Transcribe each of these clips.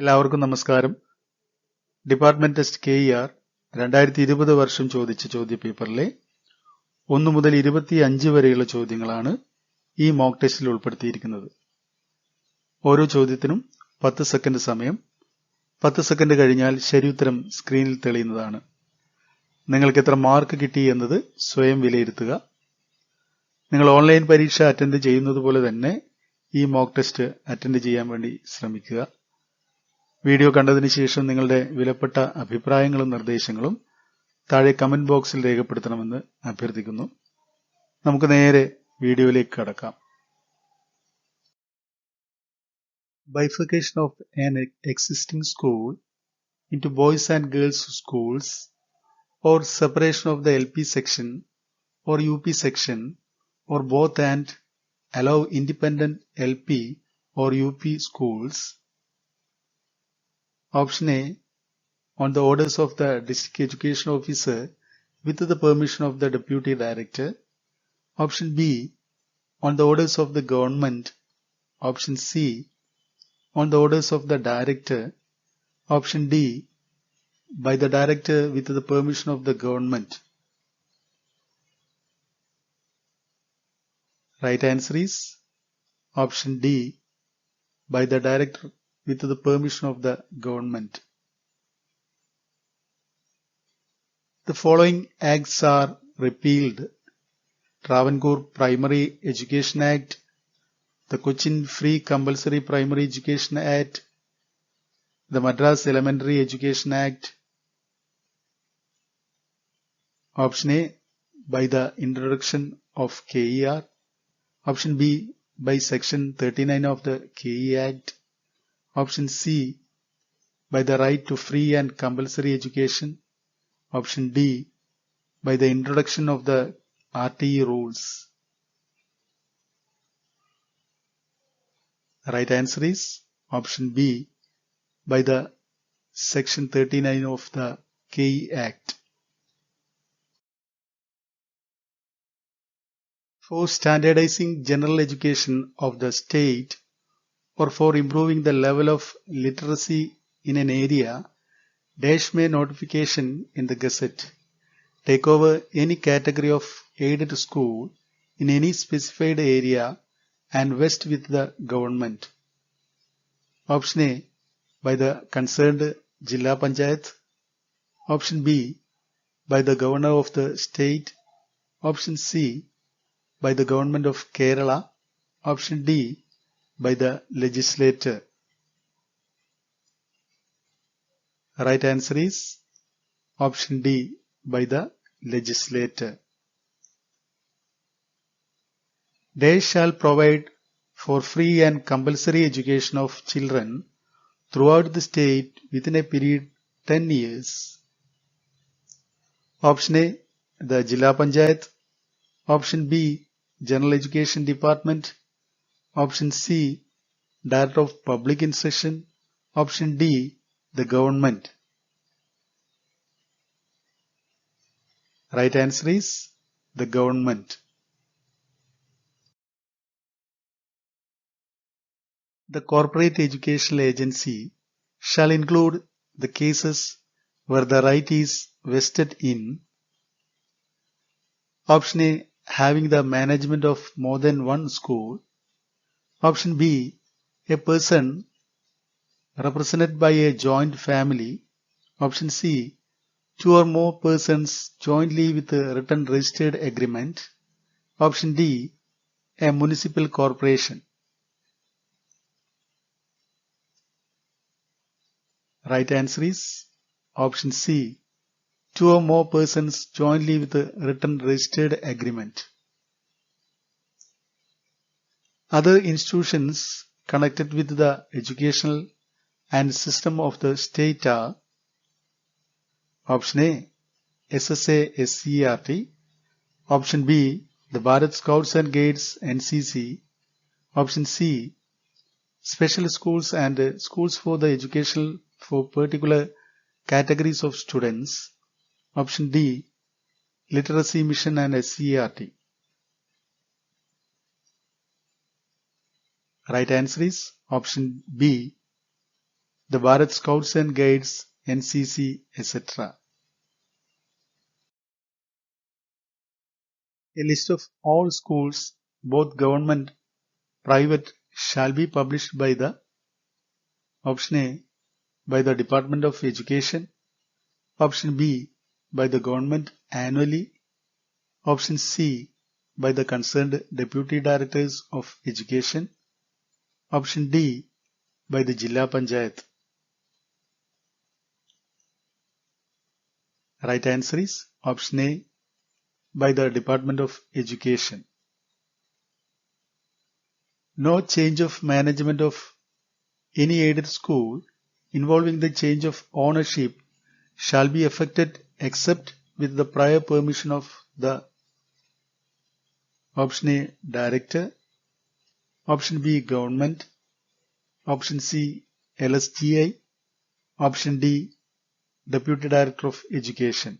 എല്ലാവർക്കും നമസ്കാരം. Department test KER 2020 വർഷം ചോദിച്ച ചോദ്യപേപ്പറിലെ 1 മുതൽ 25 വരെയുള്ള ചോദ്യങ്ങളാണ് ഈ മോക്ക് ടെസ്റ്റിൽ ഉൾപ്പെടുത്തിയിരിക്കുന്നത്. ഓരോ ചോദ്യത്തിനും 10 സെക്കൻഡ് സമയം. 10 സെക്കൻഡ് കഴിഞ്ഞാൽ ശരിയുത്തരം സ്ക്രീനിൽ തെളിയുന്നതാണ്. നിങ്ങൾക്ക് എത്ര മാർക്ക് കിട്ടി എന്നത് സ്വയം വിലയിരുത്തുക. നിങ്ങൾ ഓൺലൈൻ പരീക്ഷ അറ്റൻഡ് ചെയ്യുന്നത് പോലെ തന്നെ ഈ മോക്ക് ടെസ്റ്റ് അറ്റൻഡ് ചെയ്യാൻ വേണ്ടി ശ്രമിക്കുക. വീഡിയോ കണ്ടതിന് ശേഷം നിങ്ങളുടെ വിലപ്പെട്ട അഭിപ്രായങ്ങളും നിർദ്ദേശങ്ങളും താഴെ കമന്റ് ബോക്സിൽ രേഖപ്പെടുത്തണമെന്ന് അഭ്യർത്ഥിക്കുന്നു. നമുക്ക് നേരെ വീഡിയോയിലേക്ക് കടക്കാം. Bifurcation of an existing school into boys and girls schools or separation of the LP section or UP section or both and allow independent LP or UP schools. Option A, on the orders of the district education officer with the permission of the deputy director. Option B, on the orders of the government. Option C, on the orders of the director. Option D, by the director with the permission of the government. Right answer is option D, by the director with the permission of the government. The following acts are repealed: Travancore Primary Education Act, the Cochin Free Compulsory Primary Education Act, the Madras Elementary Education Act. Option A, by the introduction of KER. Option B, by Section 39 of the KE Act. Option C, by the right to free and compulsory education. Option D, by the introduction of the RTE rules. Right answer is option B, by the Section 39 of the KE Act. For standardizing general education of the state or for improving the level of literacy in an area, dash may notification in the Gazette take over any category of aided school in any specified area and vest with the government. Option A, by the concerned Jilla Panchayat. Option B, by the governor of the state. Option C, by the government of Kerala. Option D, by the legislature. Right answer is option D, by the legislature. They shall provide for free and compulsory education of children throughout the state within a period 10 years. Option A, the Jilla Panchayat. Option B, General Education Department. Option C, Director of Public Instruction. Option D, the government. Right answer is the government. The corporate educational agency shall include the cases where the right is vested in: Option A, having the management of more than one school. Option B, a person represented by a joint family. Option C, two or more persons jointly with a written registered agreement. Option D, a municipal corporation. Right answer is option C, two or more persons jointly with a written registered agreement. Other institutions connected with the educational and system of the state are: Option A, SSA SCERT. Option B, the Bharat Scouts and Guides NCC. Option C, special schools and schools for the education for particular categories of students. Option D, Literacy Mission and SCERT. Right answer is option B, the Bharat Scouts and Guides, NCC, etc. A list of all schools, both government, private, shall be published by the option A, by the Department of Education, option B, by the government annually, option C, by the concerned Deputy Directors of Education, option D, by the Jilla Panchayat. Right answer is option A, by the Department of Education. No change of management of any aided school involving the change of ownership shall be effected except with the prior permission of the option A, Director, option B, Government, option C, LSGI, option D, Deputy Director of Education.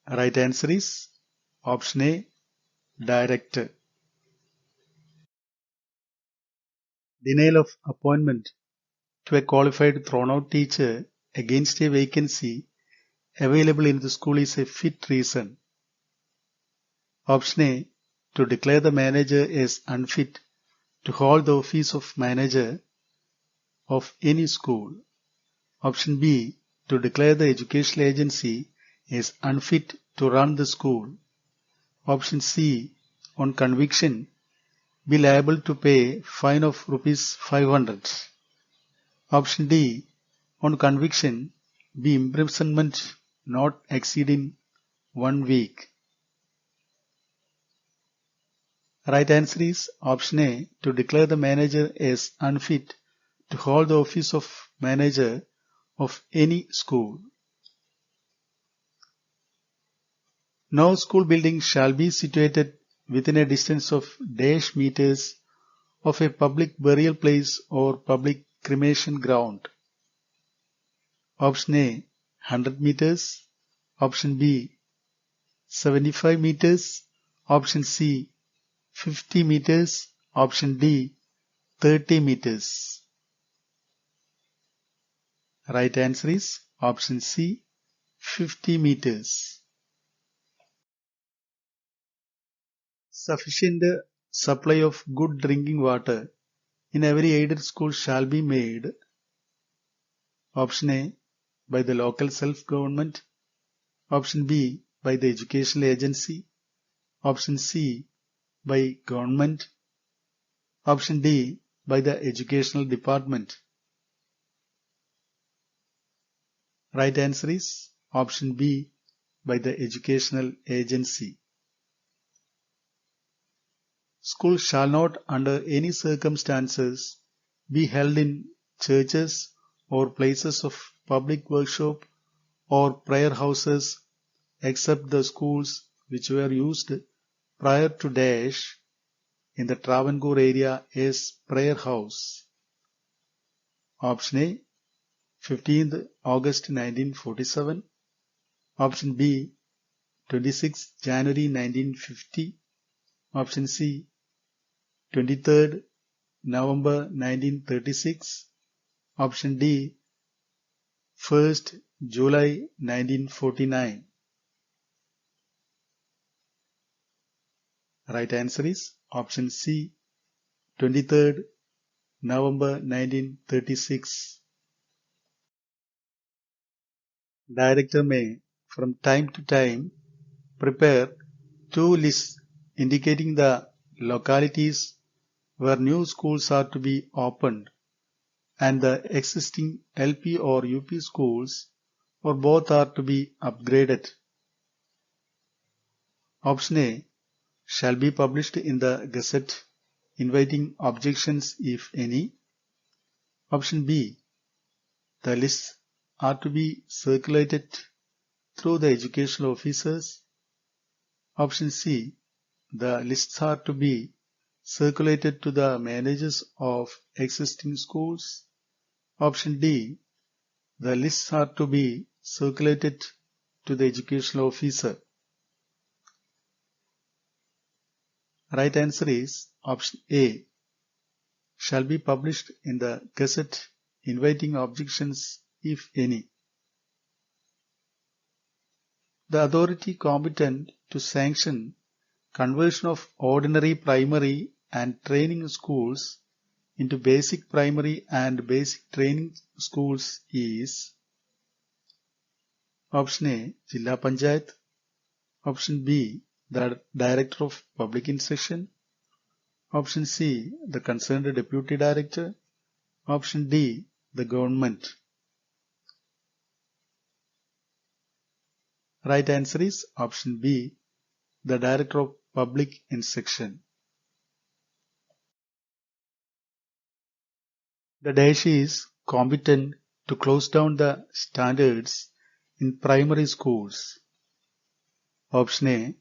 Right answer is option A, Director. Denial of appointment to a qualified thrown-out teacher against a vacancy available in the school is a fit reason. Option A, to declare the manager as unfit to hold the office of manager of any school. Option B, to declare the educational agency as unfit to run the school. Option C, on conviction, be liable to pay fine of rupees 500. Option D, on conviction, be imprisonment not exceeding 1 week. Right answer is option A, to declare the manager as unfit to hold the office of manager of any school. No school building shall be situated within a distance of dash meters of a public burial place or public cremation ground. Option A, 100 meters. Option B, 75 meters. Option C, 50 meters. Option D, 30 meters. Right answer is option C, 50 meters. Sufficient supply of good drinking water in every aided school shall be made. Option A, by the local self-government. Option B, by the educational agency. Option C, by government. Option D, by the educational department. Right answer is option B, by the educational agency. School shall not under any circumstances be held in churches or places of public worship or prayer houses except the schools which were used prior to dash in the Travancore area as prayer house. Option A, 15th August 1947. Option B, 26th January 1950. Option C, 23rd November 1936. Option D, 1st July 1949. Right answer is option C, 23rd November 1936. Director may, from time to time, prepare two lists indicating the localities where new schools are to be opened and the existing LP or UP schools or both are to be upgraded. Option A, shall be published in the Gazette, inviting objections if any. Option B, the lists are to be circulated through the educational officers. Option C, the lists are to be circulated to the managers of existing schools. Option D, the lists are to be circulated to the educational officer. Right answer is option A, shall be published in the Gazette, inviting objections if any. The authority competent to sanction conversion of ordinary primary and training schools into basic primary and basic training schools is option A, Jilla Panchayat, option B, the Director of Public Instruction, option C, the concerned Deputy Director, option D, the government. Right answer is option B, the Director of Public Instruction. The dash is competent to close down the standards in primary schools. Option A,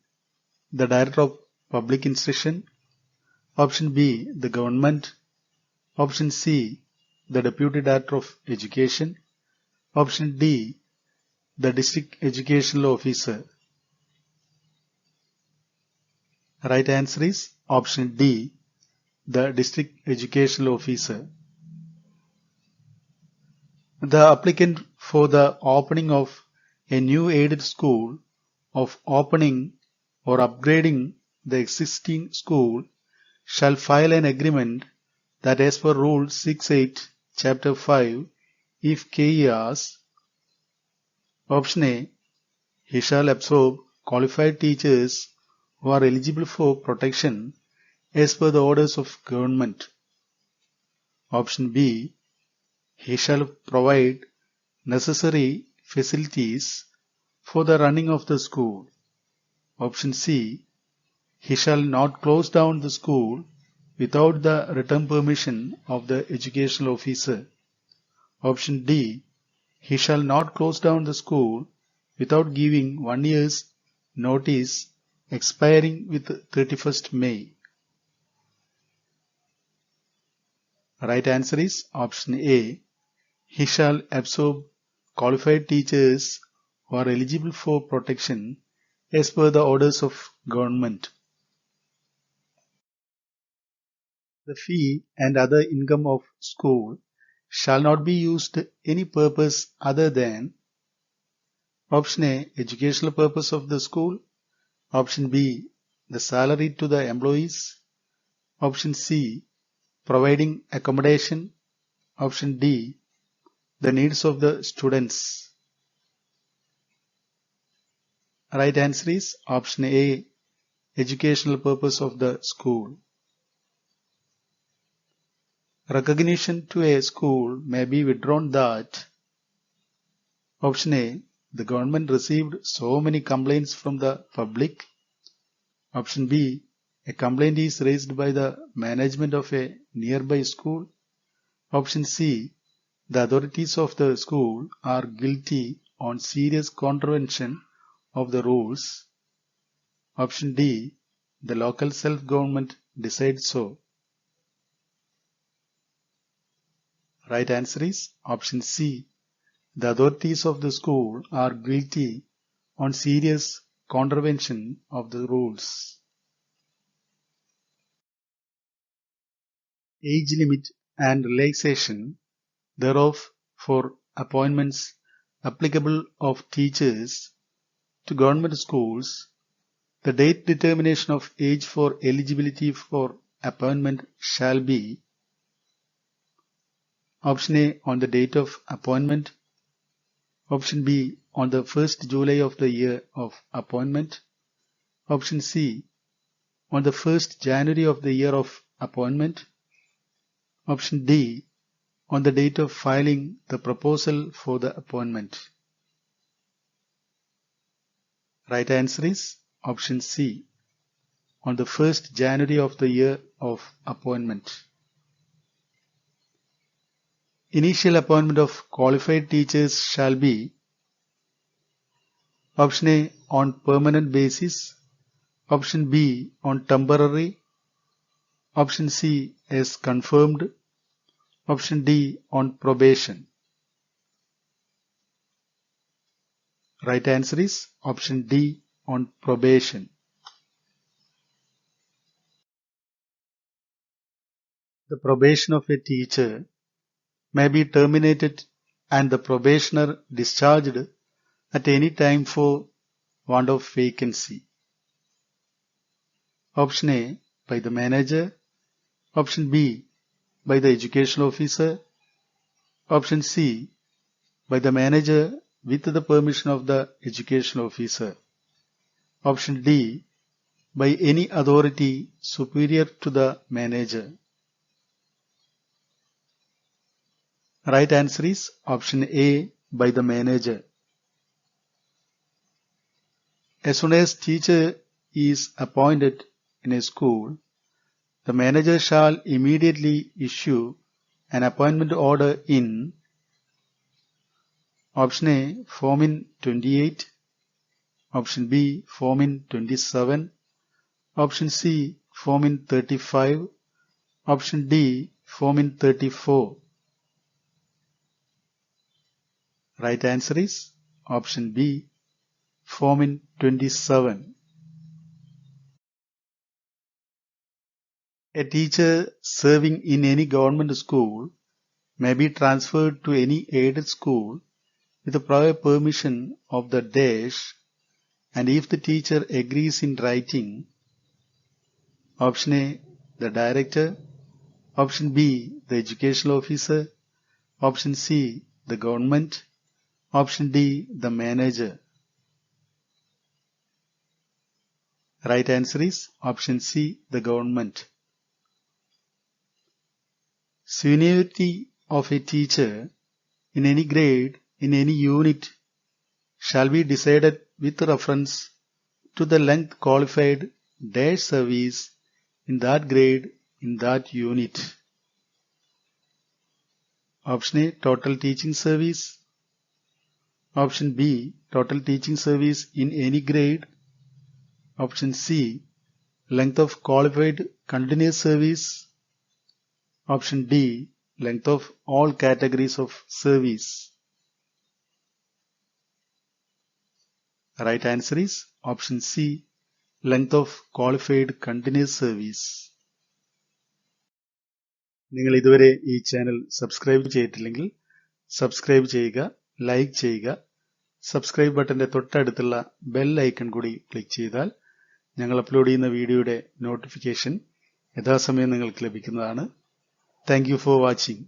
the Director of Public Instruction. Option B, the government. Option C, the Deputy Director of Education. Option D, the District Educational Officer. Right answer is option D, the District Educational Officer. The applicant for the opening of a new aided school, of opening or upgrading the existing school, shall file an agreement that as per Rule 6.8, Chapter 5, if KERs, option A, he shall absorb qualified teachers who are eligible for protection as per the orders of government. Option B, he shall provide necessary facilities for the running of the school. Option C, he shall not close down the school without the written permission of the educational officer. Option D, he shall not close down the school without giving 1 year's notice expiring with 31st May. Right answer is option A, he shall absorb qualified teachers who are eligible for protection as per the orders of government. The fee and other income of school shall not be used to any purpose other than option A, educational purpose of the school. Option B, the salary to the employees. Option C, providing accommodation. Option D, the needs of the students. Right answer is option A, educational purpose of the school. Recognition to a school may be withdrawn that option A, the government received so many complaints from the public. Option B, a complaint is raised by the management of a nearby school. Option C, the authorities of the school are guilty on serious contravention of the rules. Option D, the local self-government decides so. Right answer is option C, the authorities of the school are guilty on serious contravention of the rules. Age limit and relaxation thereof for appointments applicable of teachers to government schools. The date determination of age for eligibility for appointment shall be option A, on the date of appointment. Option B, on the 1st July of the year of appointment. Option C, on the 1st January of the year of appointment. Option D, on the date of filing the proposal for the appointment. Right answer is option C, on the 1st January of the year of appointment. Initial appointment of qualified teachers shall be option A, on permanent basis. Option B, on temporary. Option C, as confirmed. Option D, on probation. Right answer is option D, on probation. The probation of a teacher may be terminated and the probationer discharged at any time for want of vacancy. Option A, by the manager. Option B, by the education officer. Option C, by the manager with the permission of the education officer. Option D, by any authority superior to the manager. Right answer is option A, by the manager. As soon as teacher is appointed in a school, the manager shall immediately issue an appointment order in option A, form in 28, option B, form in 27, option C, form in 35, option D, form in 34. Right answer is option B, form in 27. A teacher serving in any government school may be transferred to any aided school with the prior permission of the dash, and if the teacher agrees in writing, option A, the director, option B, the educational officer, option C, the government, option D, the manager. Right answer is option C, the government. Seniority of a teacher in any grade, in any unit, shall be decided with reference to the length qualified dash service in that grade, in that unit. Option A, total teaching service. Option B, total teaching service in any grade. Option C, length of qualified continuous service. Option D, length of all categories of service. Right answer is option C, length of qualified continuous service. നിങ്ങൾ ഇതുവരെ ഈ channel subscribe ചെയ്തിട്ടില്ലെങ്കിൽ subscribe ചെയ്യുക, like ചെയ്യുക. Subscribe ബട്ടന്റെ തൊട്ടടുത്തുള്ള bell icon കൂടി click ചെയ്താൽ ഞങ്ങൾ അപ്ലോഡ് ചെയ്യുന്ന വീഡിയോയുടെ നോട്ടിഫിക്കേഷൻ യഥാസമയം നിങ്ങൾക്ക് ലഭിക്കുന്നതാണ്. Thank you for watching.